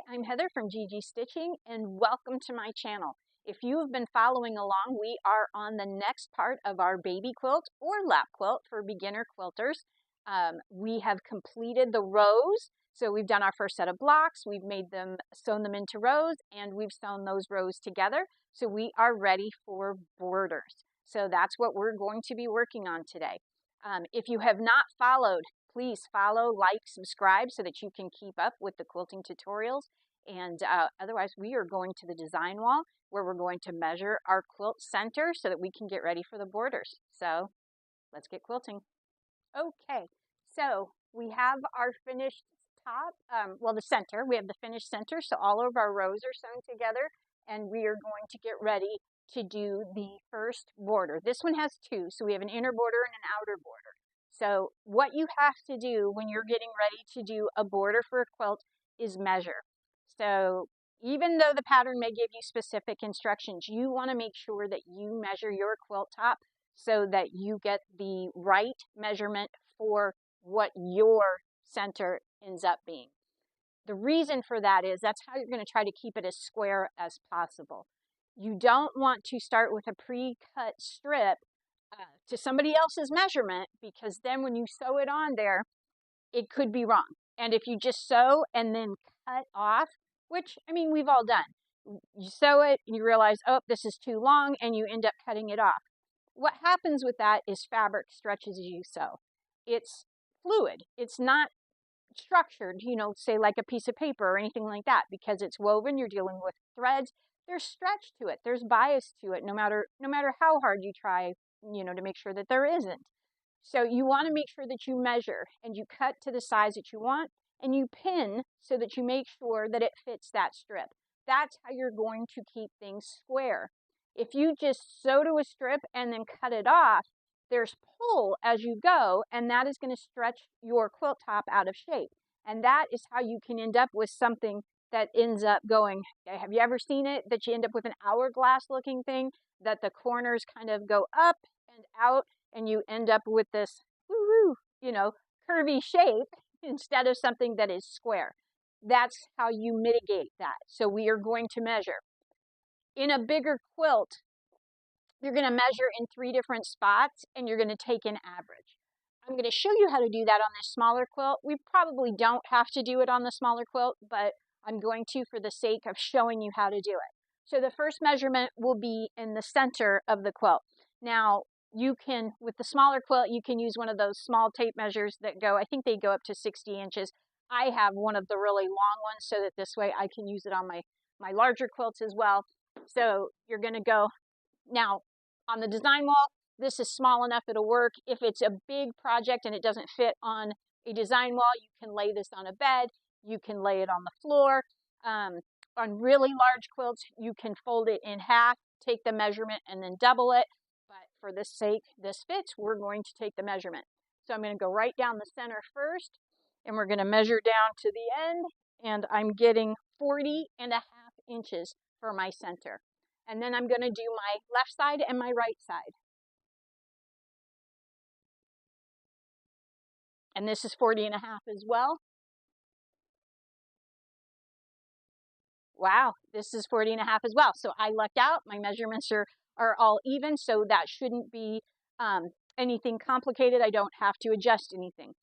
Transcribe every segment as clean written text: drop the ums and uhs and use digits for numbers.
I'm Heather from GG Stitching and welcome to my channel. If you have been following along, we are on the next part of our baby quilt or lap quilt for beginner quilters. We have completed the rows. So we've done our first set of blocks, we've sewn them into rows, and we've sewn those rows together. So we are ready for borders. So that's what we're going to be working on today. If you have not followed, please follow, like, subscribe so that you can keep up with the quilting tutorials. And otherwise, we are going to the design wall where we're going to measure our quilt center so that we can get ready for the borders. So let's get quilting. Okay, so we have our finished top, the center. We have the finished center, so all of our rows are sewn together, and we are going to get ready to do the first border. This one has two, so we have an inner border and an outer border. So what you have to do when you're getting ready to do a border for a quilt is measure. So even though the pattern may give you specific instructions, you want to make sure that you measure your quilt top so that you get the right measurement for what your center ends up being. The reason for that is that's how you're going to try to keep it as square as possible. You don't want to start with a pre-cut strip to somebody else's measurement, because then when you sew it on there, it could be wrong. And if you just sew and then cut off, which, I mean, we've all done. You sew it, you realize, oh, this is too long, and you end up cutting it off. What happens with that is fabric stretches as you sew. It's fluid. It's not structured, say like a piece of paper or anything like that, because it's woven, you're dealing with threads. There's stretch to it. There's bias to it, no matter how hard you try, to make sure that there isn't. So you want to make sure that you measure and you cut to the size that you want, and you pin so that you make sure that it fits that strip. That's how you're going to keep things square. If you just sew to a strip and then cut it off, there's pull as you go, and that is going to stretch your quilt top out of shape. And that is how you can end up with something that ends up going, have you ever seen it, that you end up with an hourglass looking thing, that the corners kind of go up and out, and you end up with this, curvy shape instead of something that is square. That's how you mitigate that. So we are going to measure. In a bigger quilt, you're going to measure in 3 different spots, and you're going to take an average. I'm going to show you how to do that on this smaller quilt. We probably don't have to do it on the smaller quilt, but I'm going to for the sake of showing you how to do it. So the first measurement will be in the center of the quilt. Now, you can, with the smaller quilt, you can use one of those small tape measures that go, I think they go up to 60 inches. I have one of the really long ones so that this way I can use it on my larger quilts as well. So you're going to go, now on the design wall, this is small enough, it'll work. If it's a big project and it doesn't fit on a design wall, you can lay this on a bed, you can lay it on the floor. On really large quilts, you can fold it in half, take the measurement, and then double it. But for the sake this fits, we're going to take the measurement. So I'm going to go right down the center first, and we're going to measure down to the end, and I'm getting 40.5 inches for my center. And then I'm going to do my left side and my right side. And this is 40.5 as well. Wow, this is 40.5 as well. So I lucked out. My measurements are all even, so that shouldn't be anything complicated. I don't have to adjust anything.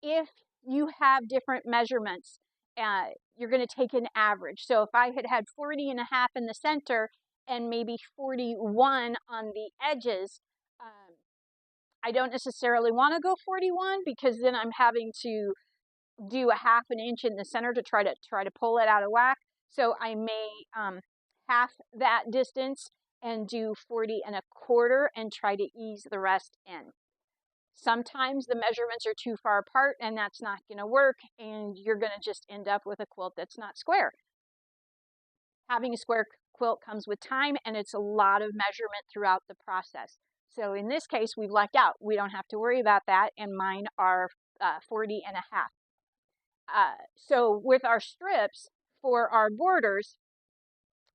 If you have different measurements, you're going to take an average. So if I had 40.5 in the center and maybe 41 on the edges, I don't necessarily want to go 41, because then I'm having to do a 1/2 inch in the center to try to pull it out of whack. So I may half that distance and do 40.25 and try to ease the rest in. Sometimes the measurements are too far apart, and that's not going to work, and you're going to just end up with a quilt that's not square. Having a square quilt comes with time, and it's a lot of measurement throughout the process. So in this case, we've lucked out. We don't have to worry about that, and mine are 40.5. So with our strips for our borders,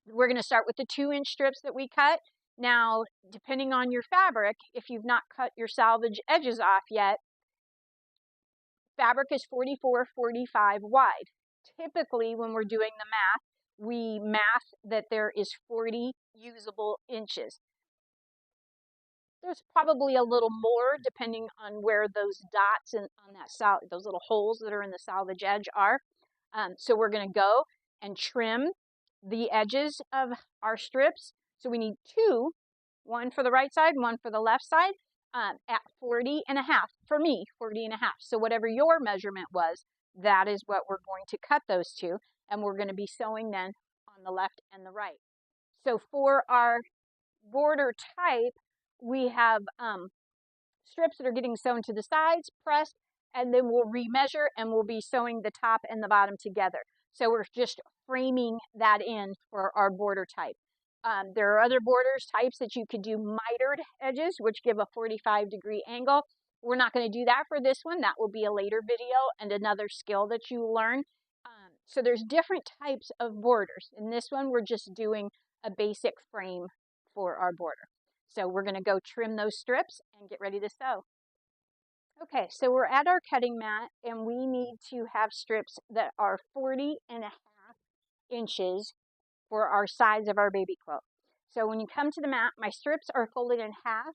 we're going to start with the 2-inch strips that we cut. Now, depending on your fabric, if you've not cut your salvage edges off yet, fabric is 44-45 wide. typically when we're doing the math, we math that there is 40 usable inches. There's probably a little more depending on where those dots on that those little holes that are in the salvage edge are. So we're going to go and trim the edges of our strips. So we need two, one for the right side, one for the left side, at 40.5. For me, 40.5. So whatever your measurement was, that is what we're going to cut those to. And we're going to be sewing then on the left and the right. So for our border type, we have strips that are getting sewn to the sides, pressed, and then we'll remeasure and we'll be sewing the top and the bottom together. So we're just framing that in for our border type. There are other borders types that you could do mitered edges, which give a 45-degree angle. We're not going to do that for this one. That will be a later video and another skill that you learn. So there's different types of borders. In this one, we're just doing a basic frame for our border. So we're going to go trim those strips and get ready to sew. Okay, so we're at our cutting mat and we need to have strips that are 40.5 inches for our sides of our baby quilt. So when you come to the mat, my strips are folded in half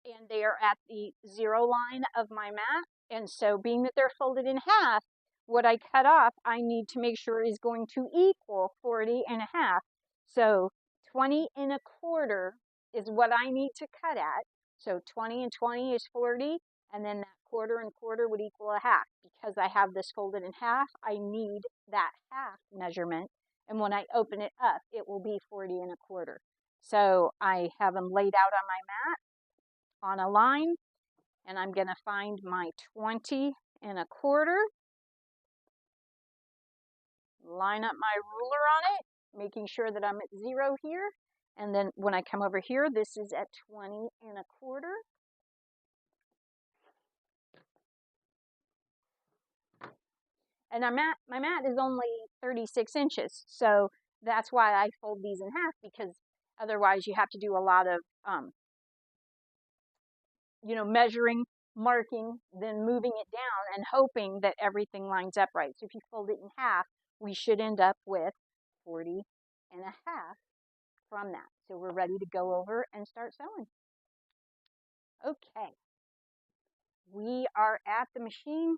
and they are at the 0 line of my mat. And so being that they're folded in half, what I cut off, I need to make sure is going to equal 40.5. So 20.25 is what I need to cut at. So 20 and 20 is 40, and then that quarter and quarter would equal a half. Because I have this folded in half, I need that half measurement. And when I open it up, it will be 40.25. So I have them laid out on my mat on a line, and I'm going to find my 20.25. Line up my ruler on it, making sure that I'm at 0 here. And then when I come over here, this is at 20.25. And my mat is only 36 inches. So that's why I fold these in half, because otherwise you have to do a lot of, measuring, marking, then moving it down and hoping that everything lines up right. So if you fold it in half, we should end up with 40.5 from that. So we're ready to go over and start sewing. Okay, we are at the machine.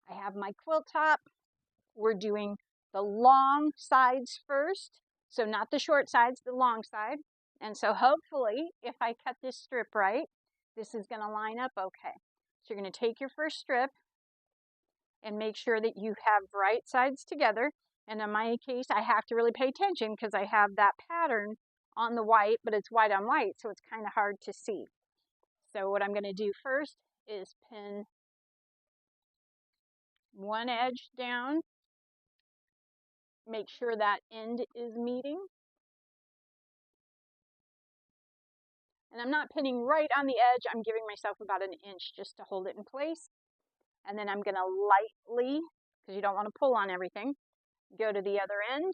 I have my quilt top. We're doing the long sides first. So not the short sides, the long side. And so hopefully, if I cut this strip right, this is going to line up okay. So you're going to take your first strip and make sure that you have right sides together. And in my case, I have to really pay attention because I have that pattern on the white, but it's white on white, so it's kind of hard to see. So what I'm going to do first is pin one edge down, make sure that end is meeting. And I'm not pinning right on the edge, I'm giving myself about an inch just to hold it in place. And then I'm going to lightly, because you don't want to pull on everything, go to the other end.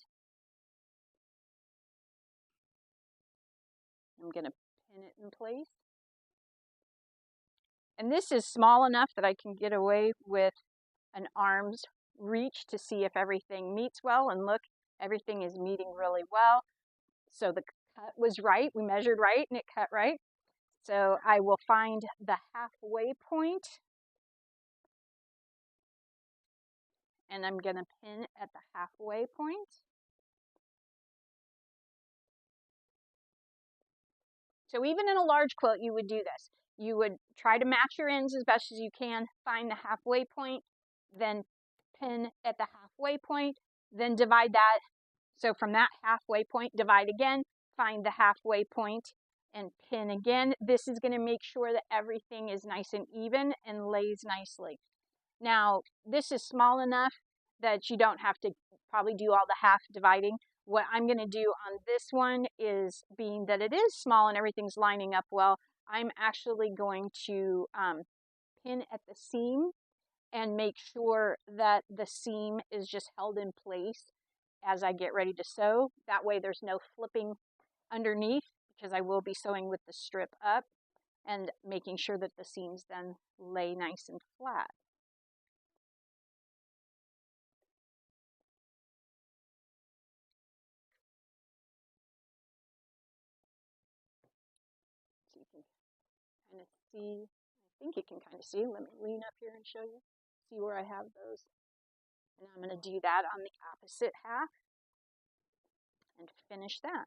I'm going to pin it in place. And this is small enough that I can get away with an arm's reach to see if everything meets well. And look, everything is meeting really well. So the cut was right. We measured right and it cut right. So I will find the halfway point. And I'm going to pin at the halfway point. So even in a large quilt, you would do this. You would try to match your ends as best as you can, find the halfway point, then pin at the halfway point, then divide that. So from that halfway point, divide again, find the halfway point, and pin again. This is going to make sure that everything is nice and even and lays nicely. Now, this is small enough that you don't have to probably do all the half dividing. What I'm going to do on this one is, being that it is small and everything's lining up well, I'm actually going to pin at the seam and make sure that the seam is just held in place as I get ready to sew. That way there's no flipping underneath, because I will be sewing with the strip up, and making sure that the seams then lay nice and flat. see, I think you can kind of see. Let me lean up here and show you. See where I have those. And I'm going to do that on the opposite half and finish that.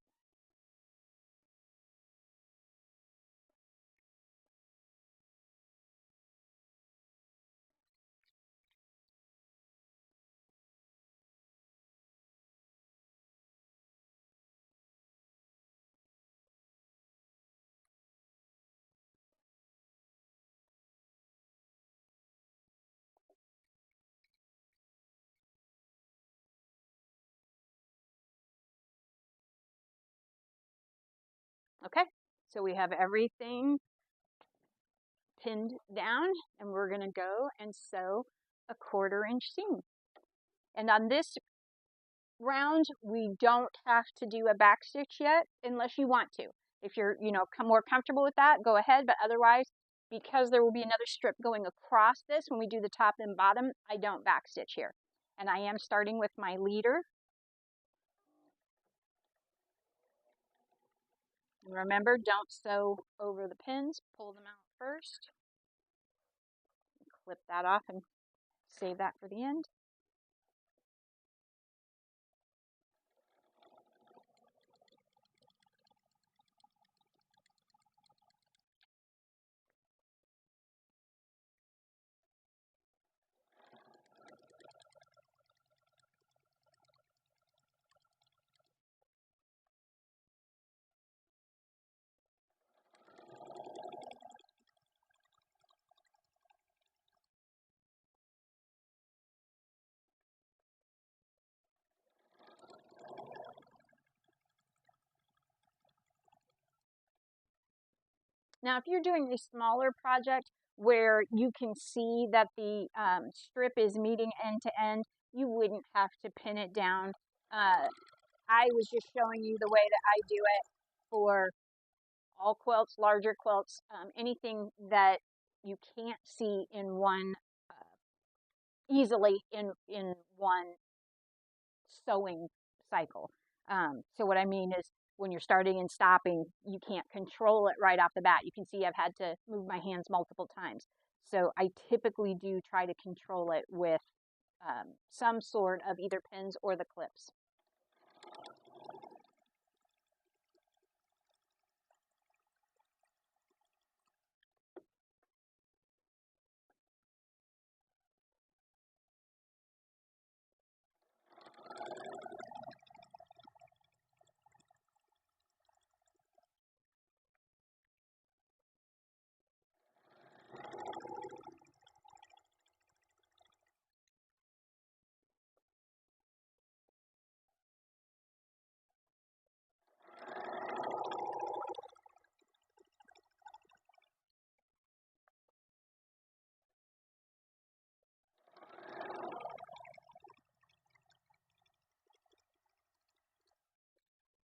Okay, so we have everything pinned down, and we're going to go and sew a 1/4 inch seam. And on this round, we don't have to do a back stitch yet unless you want to. If you're, more comfortable with that, go ahead, but otherwise, because there will be another strip going across this when we do the top and bottom, I don't back stitch here. And I am starting with my leader. And remember, don't sew over the pins, pull them out first. Clip that off and save that for the end. Now, if you're doing a smaller project where you can see that the strip is meeting end to end, you wouldn't have to pin it down. I was just showing you the way that I do it for all quilts, larger quilts, anything that you can't see in one easily in one sewing cycle. So what I mean is when you're starting and stopping, you can't control it right off the bat. You can see I've had to move my hands multiple times. So I typically do try to control it with some sort of either pins or the clips.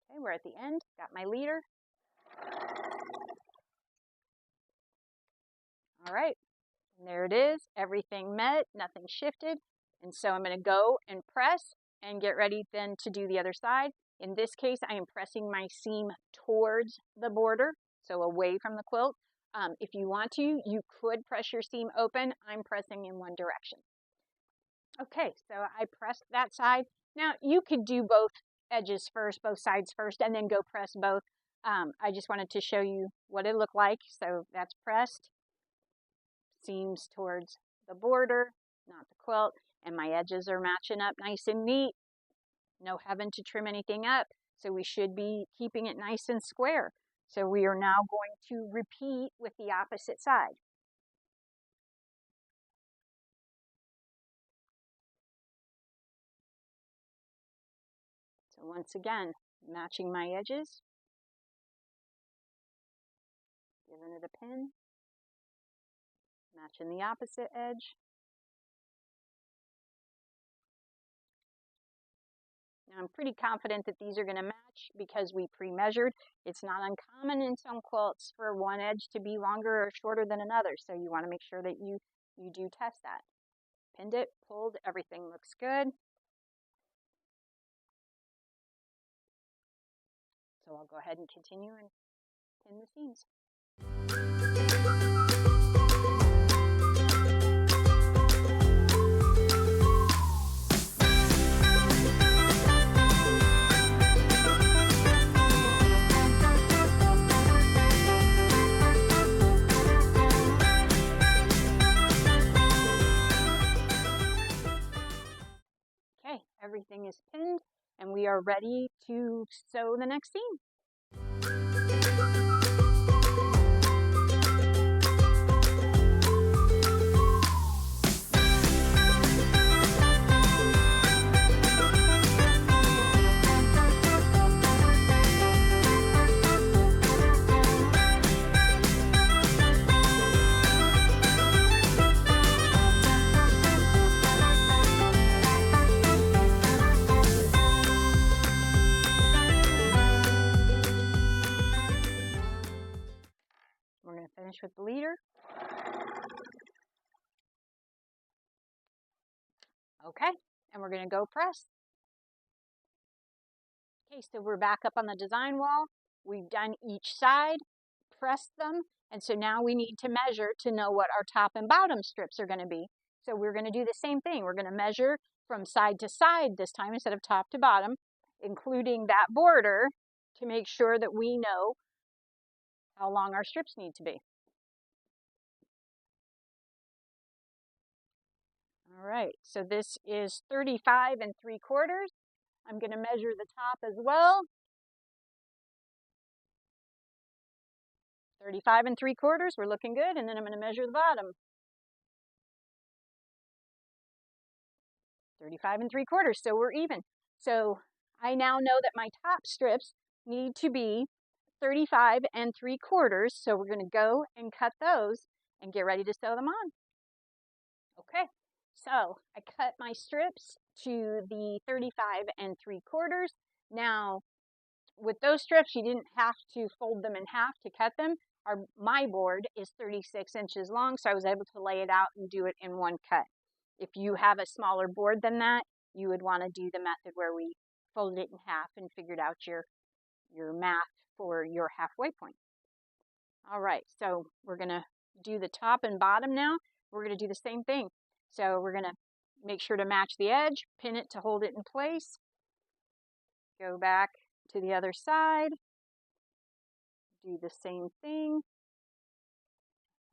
Okay, we're at the end, got my leader. All right, and there it is, everything met, nothing shifted. And so I'm going to go and press and get ready then to do the other side. In this case, I am pressing my seam towards the border, so away from the quilt. If you want to, you could press your seam open. I'm pressing in one direction. Okay, so I pressed that side. Now, you could do both edges first, both sides first, and then go press both. I just wanted to show you what it looked like. So that's pressed, seams towards the border, not the quilt, and my edges are matching up nice and neat. No having to trim anything up, so we should be keeping it nice and square. So we are now going to repeat with the opposite side. So once again, matching my edges, giving it a pin, matching the opposite edge. Now I'm pretty confident that these are going to match because we pre-measured. It's not uncommon in some quilts for one edge to be longer or shorter than another, so you want to make sure that you do test that. Pinned it, pulled, everything looks good. So I'll go ahead and continue and pin the seams. Everything is pinned and we are ready to sew the next seam. We're going to finish with the leader. Okay, and we're going to go press. Okay, so we're back up on the design wall. We've done each side, pressed them, and so now we need to measure to know what our top and bottom strips are going to be. So we're going to do the same thing. We're going to measure from side to side this time instead of top to bottom, including that border, to make sure that we know how long our strips need to be. All right, so this is 35 3/4. I'm going to measure the top as well. 35 3/4, we're looking good, and then I'm going to measure the bottom. 35 3/4, so we're even. So I now know that my top strips need to be 35 3/4, so we're going to go and cut those and get ready to sew them on. Okay, so I cut my strips to the 35 3/4. Now, with those strips, you didn't have to fold them in half to cut them. My board is 36 inches long, so I was able to lay it out and do it in one cut. If you have a smaller board than that, you would want to do the method where we folded it in half and figured out your math for your halfway point. All right, so we're going to do the top and bottom now. We're going to do the same thing. So we're going to make sure to match the edge, pin it to hold it in place, go back to the other side, do the same thing,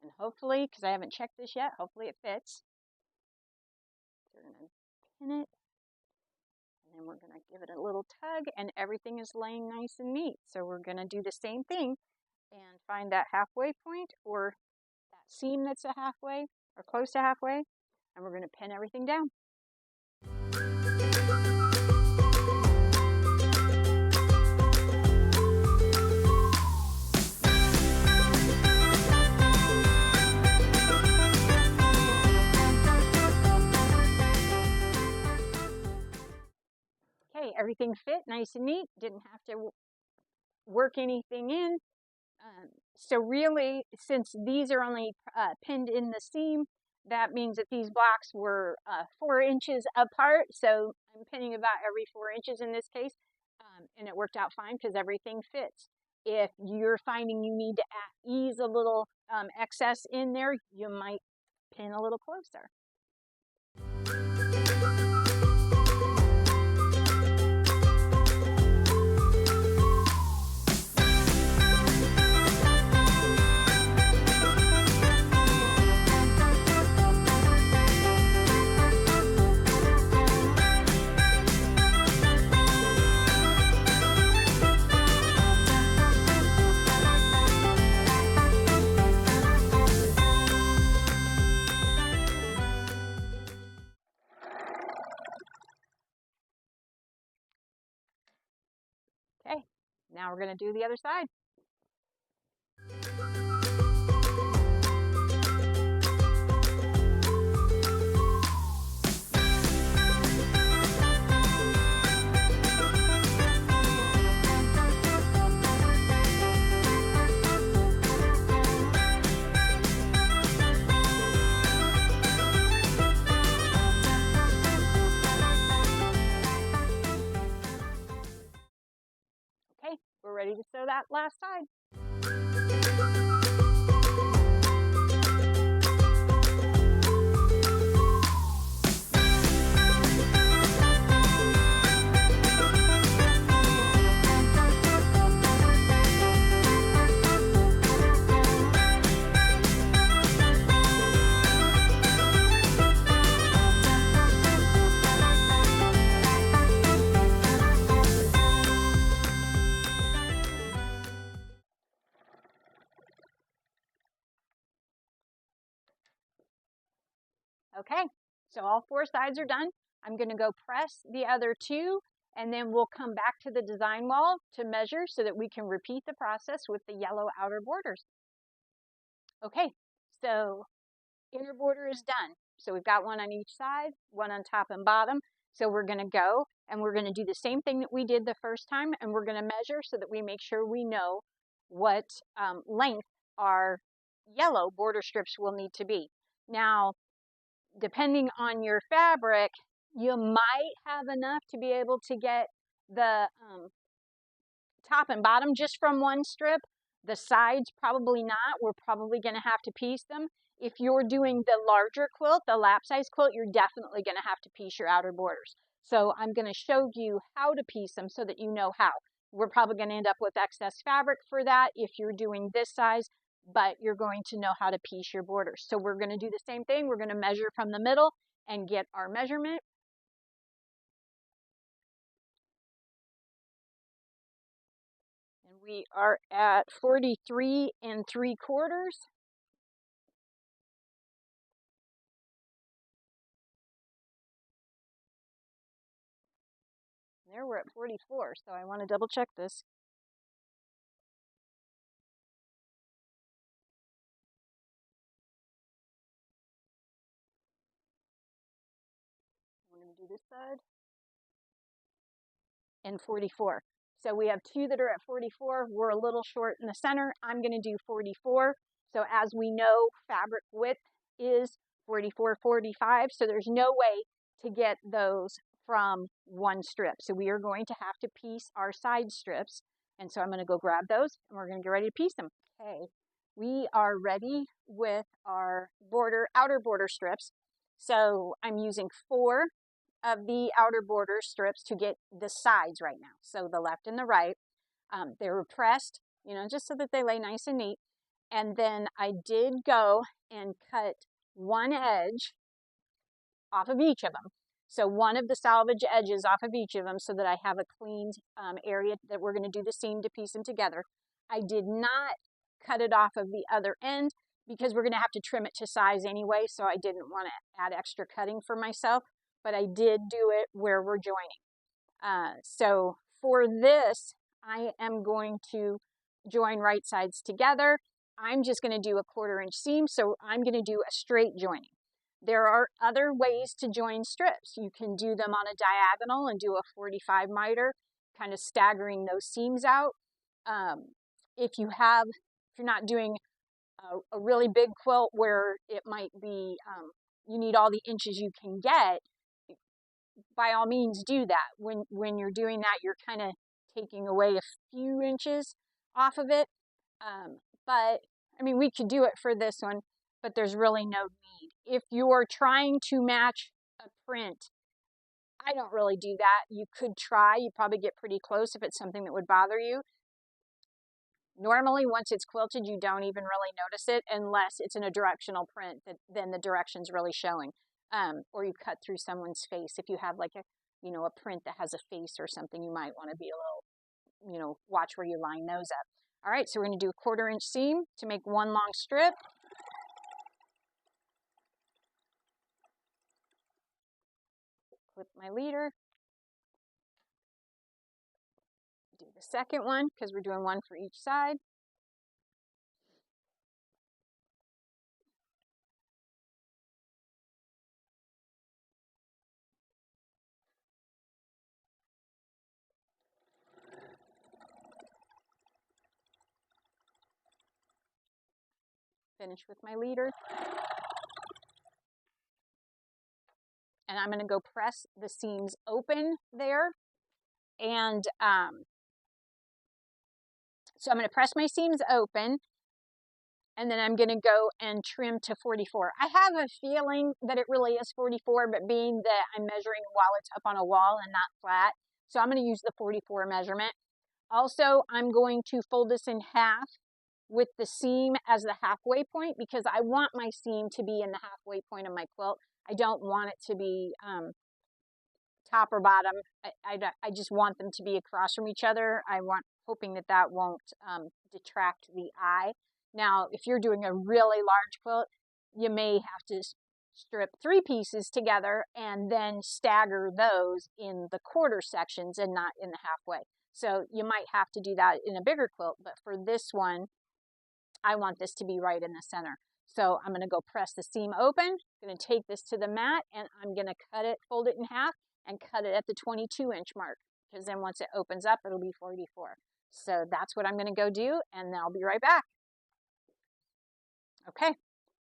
and hopefully, because I haven't checked this yet, hopefully it fits. So we're going to pin it, and then we're going to give it a little tug, and everything is laying nice and neat. So we're going to do the same thing and find that halfway point or that seam that's a halfway or close to halfway, and we're going to pin everything down. Okay, everything fit nice and neat, didn't have to work anything in. So really, since these are only pinned in the seam, that means that these blocks were 4 inches apart. So I'm pinning about every 4 inches in this case, and it worked out fine because everything fits. If you're finding you need to ease a little excess in there, you might pin a little closer. Okay, now we're going to do the other side. Okay, we're ready to sew that last side. Okay, so all 4 sides are done. I'm going to go press the other 2, and then we'll come back to the design wall to measure so that we can repeat the process with the yellow outer borders. Okay, so inner border is done. So we've got one on each side, one on top and bottom. So we're going to go and we're going to do the same thing that we did the first time, and we're going to measure so that we make sure we know what length our yellow border strips will need to be. Now, depending on your fabric, you might have enough to be able to get the top and bottom just from one strip. The sides, probably not. We're probably going to have to piece them. If you're doing the larger quilt, the lap size quilt, you're definitely going to have to piece your outer borders. So I'm going to show you how to piece them so that you know how. We're probably going to end up with excess fabric for that if you're doing this size, but you're going to know how to piece your borders. So we're going to do the same thing. We're going to measure from the middle and get our measurement. And we are at 43 3/4. There we're at 44, so I want to double check this. We're going to do this side. And 44. So we have 2 that are at 44. We're a little short in the center. I'm going to do 44. So as we know, fabric width is 44, 45. So there's no way to get those from one strip. So we are going to have to piece our side strips. And so I'm going to go grab those and we're going to get ready to piece them. Okay, we are ready with our outer border strips. So I'm using 4 of the outer border strips to get the sides right now. So the left and the right, they were pressed, just so that they lay nice and neat. And then I did go and cut one edge off of each of them. So one of the salvage edges off of each of them so that I have a cleaned area that we're going to do the seam to piece them together. I did not cut it off of the other end because we're going to have to trim it to size anyway, so I didn't want to add extra cutting for myself, but I did do it where we're joining. So for this, I am going to join right sides together. I'm just going to do a 1/4 inch seam, so I'm going to do a straight joining. There are other ways to join strips. You can do them on a diagonal and do a 45 miter, kind of staggering those seams out. If you're not doing a really big quilt where it might be, you need all the inches you can get, by all means do that. When you're doing that, you're kind of taking away a few inches off of it. But I mean, we could do it for this one, but there's really no need. If you're trying to match a print, I don't really do that. You could try, you probably get pretty close if it's something that would bother you. Normally, once it's quilted, you don't even really notice it unless it's in a directional print that then the direction's really showing. Or you cut through someone's face. If you have like a print that has a face or something, you might want to be a little, watch where you line those up. All right, so we're going to do a 1/4 inch seam to make one long strip. Clip my leader. Do the second one because we're doing one for each side. Finish with my leader. And I'm going to go press the seams open there. And so I'm going to press my seams open. And then I'm going to go and trim to 44. I have a feeling that it really is 44, but being that I'm measuring while it's up on a wall and not flat, so I'm going to use the 44 measurement. Also, I'm going to fold this in half with the seam as the halfway point because I want my seam to be in the halfway point of my quilt. I don't want it to be top or bottom. I just want them to be across from each other. Hoping that won't detract the eye. Now, if you're doing a really large quilt, you may have to strip 3 pieces together and then stagger those in the quarter sections and not in the halfway. So you might have to do that in a bigger quilt, but for this one, I want this to be right in the center. So I'm going to go press the seam open. I'm going to take this to the mat and I'm going to cut it, fold it in half and cut it at the 22-inch mark, because then once it opens up, it'll be 44. So that's what I'm going to go do, and then I'll be right back. Okay,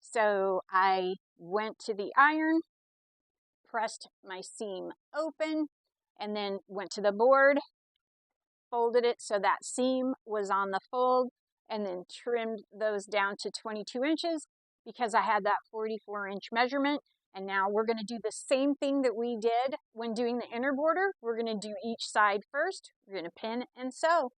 so I went to the iron, pressed my seam open, and then went to the board, folded it so that seam was on the fold, and then trimmed those down to 22 inches because I had that 44-inch measurement. And now we're going to do the same thing that we did when doing the inner border. We're going to do each side first. We're going to pin and sew.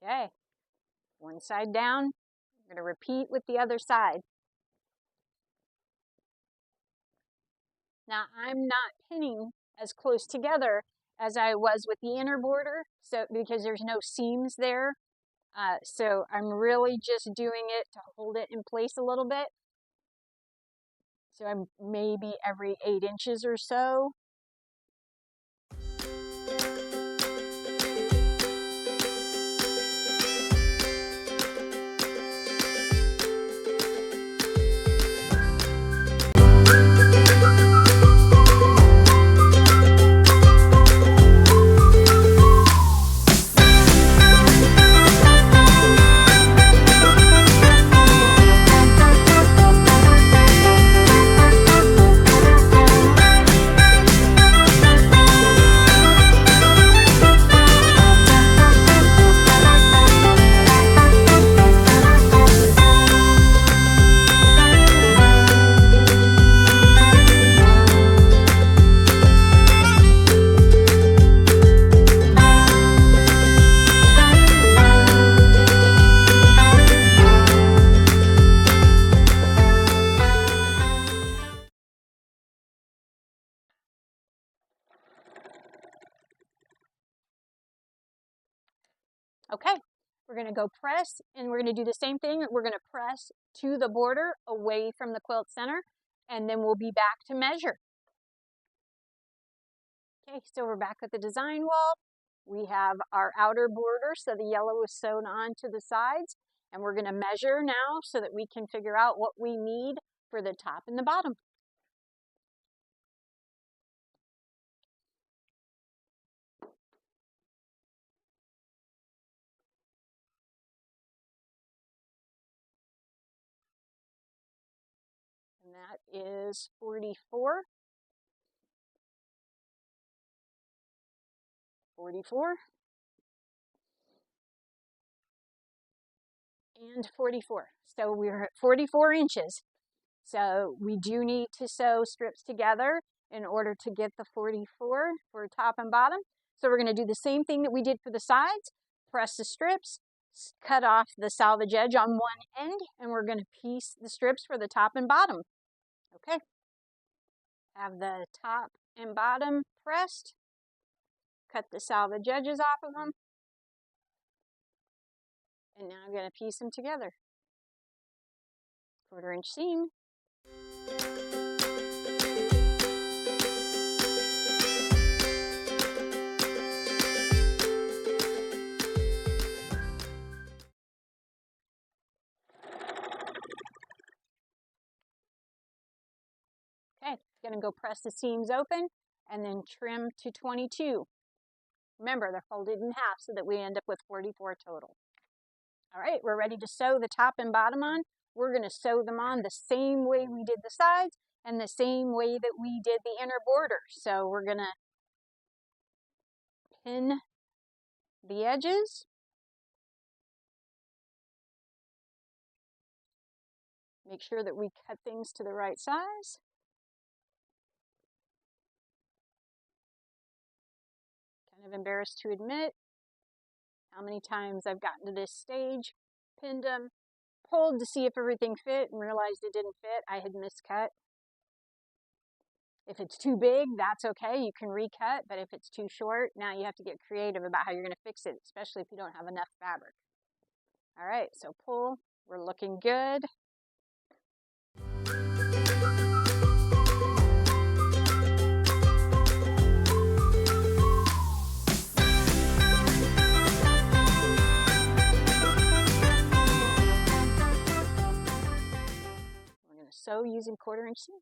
Okay, one side down. I'm going to repeat with the other side. Now I'm not pinning as close together as I was with the inner border, so because there's no seams there. So I'm really just doing it to hold it in place a little bit. So I'm maybe every 8 inches or so. Okay, we're going to go press, and we're going to do the same thing. We're going to press to the border away from the quilt center, and then we'll be back to measure. Okay, so we're back at the design wall. We have our outer border, so the yellow is sewn on to the sides, and we're going to measure now so that we can figure out what we need for the top and the bottom. And that is 44, 44, and 44. So we're at 44 inches. So we do need to sew strips together in order to get the 44 for top and bottom. So we're going to do the same thing that we did for the sides. Press the strips, cut off the salvage edge on one end, and we're going to piece the strips for the top and bottom. Okay. Have the top and bottom pressed. Cut the salvage edges off of them. And now I'm going to piece them together. 1/4-inch seam. Going to go press the seams open and then trim to 22. Remember, they're folded in half so that we end up with 44 total. All right, we're ready to sew the top and bottom on. We're going to sew them on the same way we did the sides and the same way that we did the inner border. So we're going to pin the edges. Make sure that we cut things to the right size. Kind of embarrassed to admit how many times I've gotten to this stage, pinned them, pulled to see if everything fit and realized it didn't fit. I had miscut. If it's too big, that's okay. You can recut, but if it's too short, now you have to get creative about how you're going to fix it, especially if you don't have enough fabric. All right, so pull. We're looking good. We're going to sew using 1/4 inch seam.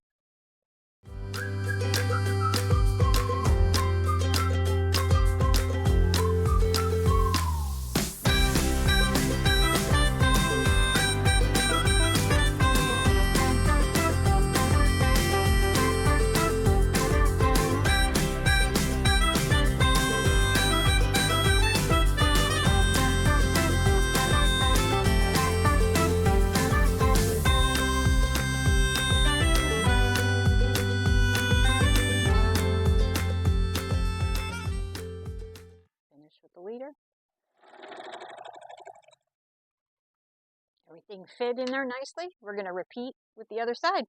With the leader. Everything fit in there nicely. We're going to repeat with the other side.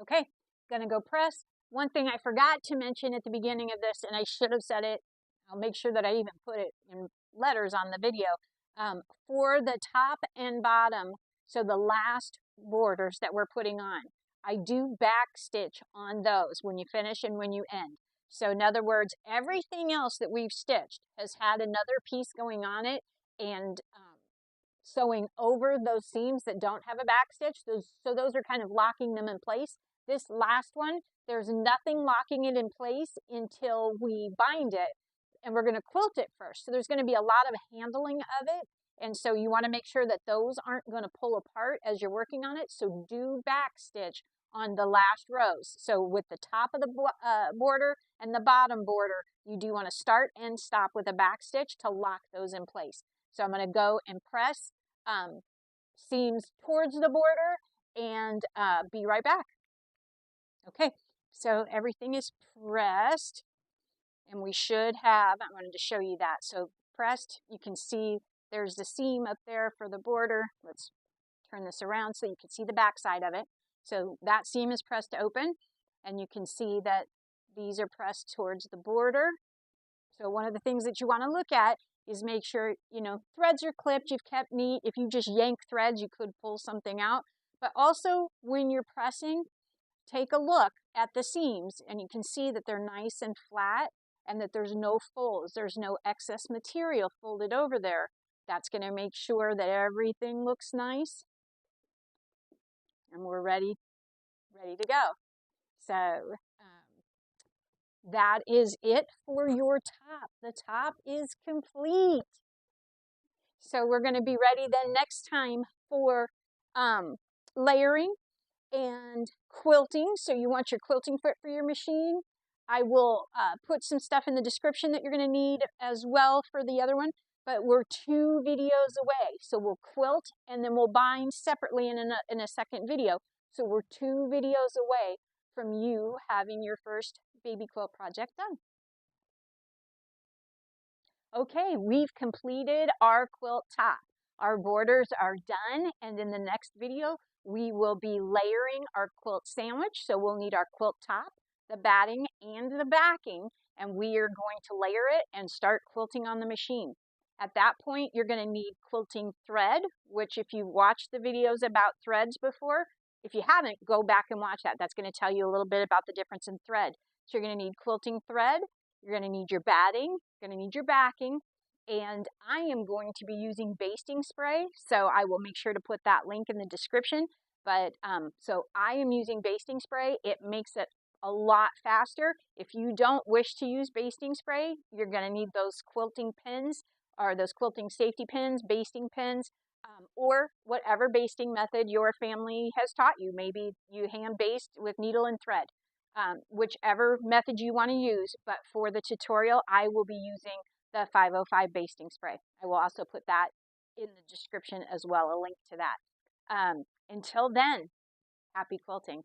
Okay, gonna go press. One thing I forgot to mention at the beginning of this, and I should have said it, I'll make sure that I even put it in letters on the video. For the top and bottom, so the last borders that we're putting on, I do back stitch on those when you finish and when you end. So in other words, everything else that we've stitched has had another piece going on it, and sewing over those seams that don't have a back stitch. So those are kind of locking them in place. This last one, there's nothing locking it in place until we bind it, and we're going to quilt it first. So there's going to be a lot of handling of it, and so you want to make sure that those aren't going to pull apart as you're working on it. So do back stitch on the last rows. So with the top of the border and the bottom border, you do want to start and stop with a back stitch to lock those in place. So I'm going to go and press seams towards the border and be right back. Okay, so everything is pressed, and we should have, I wanted to show you that. So pressed, you can see there's the seam up there for the border. Let's turn this around so you can see the back side of it. So that seam is pressed open, and you can see that these are pressed towards the border. So one of the things that you want to look at is make sure, you know, threads are clipped, you've kept neat. If you just yank threads, you could pull something out. But also when you're pressing, take a look at the seams, and you can see that they're nice and flat and that there's no folds. There's no excess material folded over there. That's going to make sure that everything looks nice. And we're ready to go. So that is it for your top. The top is complete. So we're going to be ready then next time for layering and quilting. So you want your quilting foot for your machine. I will put some stuff in the description that you're going to need as well for the other one. but we're 2 videos away. So we'll quilt and then we'll bind separately in a second video. So we're 2 videos away from you having your first baby quilt project done. Okay, we've completed our quilt top. Our borders are done, and in the next video, we will be layering our quilt sandwich. So we'll need our quilt top, the batting, and the backing, and we are going to layer it and start quilting on the machine. At that point, you're going to need quilting thread, which if you've watched the videos about threads before, if you haven't, go back and watch that. That's going to tell you a little bit about the difference in thread. So you're going to need quilting thread, you're going to need your batting, you're going to need your backing, and I am going to be using basting spray, so I will make sure to put that link in the description. But so I am using basting spray. It makes it a lot faster. If you don't wish to use basting spray, you're going to need those quilting pins or those quilting safety pins, basting pins, or whatever basting method your family has taught you. Maybe you hand baste with needle and thread. Whichever method you want to use, but for the tutorial, I will be using the 505 basting spray. I will also put that in the description as well, a link to that. Until then, happy quilting.